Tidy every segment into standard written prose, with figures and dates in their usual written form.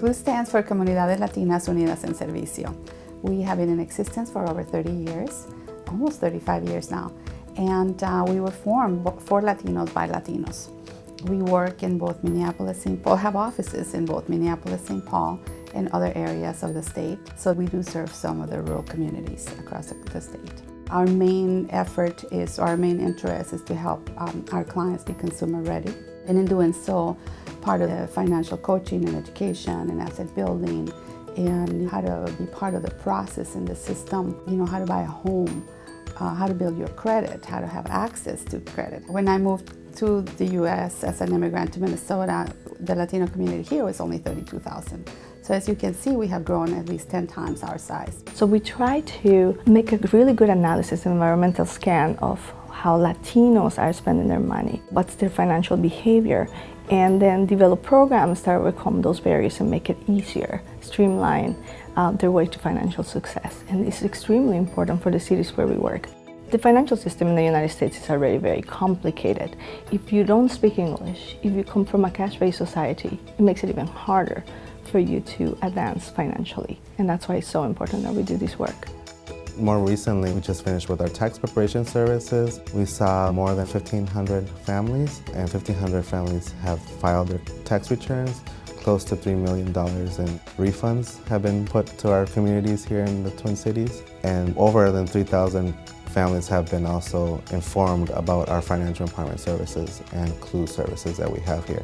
CLU stands for Comunidades Latinas Unidas en Servicio. We have been in existence for over 30 years, almost 35 years now, and we were formed for Latinos by Latinos. We work in both Minneapolis, St. Paul, have offices in both Minneapolis, St. Paul, and other areas of the state. So we do serve some of the rural communities across the state. Our main effort is, or our main interest is to help our clients be consumer ready. And in doing so, part of the financial coaching and education and asset building and how to be part of the process in the system, you know, how to buy a home, how to build your credit, how to have access to credit. When I moved to the U.S. as an immigrant to Minnesota, the Latino community here was only 32,000. So as you can see, we have grown at least 10 times our size. So we try to make a really good analysis, environmental scan of how Latinos are spending their money, what's their financial behavior, and then develop programs that overcome those barriers and make it easier, streamline their way to financial success. And this is extremely important for the cities where we work. The financial system in the United States is already very complicated. If you don't speak English, if you come from a cash-based society, it makes it even harder for you to advance financially. And that's why it's so important that we do this work. More recently, we just finished with our tax preparation services. We saw more than 1,500 families, and 1,500 families have filed their tax returns. Close to $3 million in refunds have been put to our communities here in the Twin Cities. And over than 3,000 families have been also informed about our financial empowerment services and CLU services that we have here.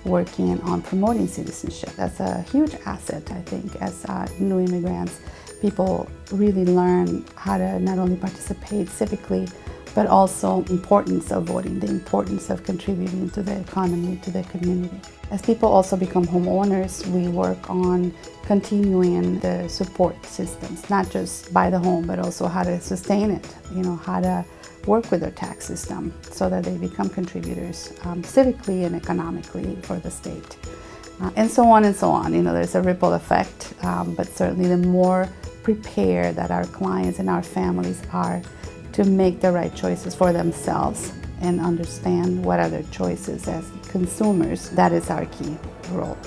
Working on promoting citizenship, that's a huge asset, I think, as new immigrants. People really learn how to not only participate civically, but also the importance of voting, the importance of contributing to the economy, to the community. As people also become homeowners, we work on continuing the support systems, not just buy the home, but also how to sustain it, you know, how to work with their tax system so that they become contributors civically and economically for the state. And so on and so on. You know, there's a ripple effect, but certainly the more prepared that our clients and our families are to make the right choices for themselves and understand what are their choices as consumers, that is our key role.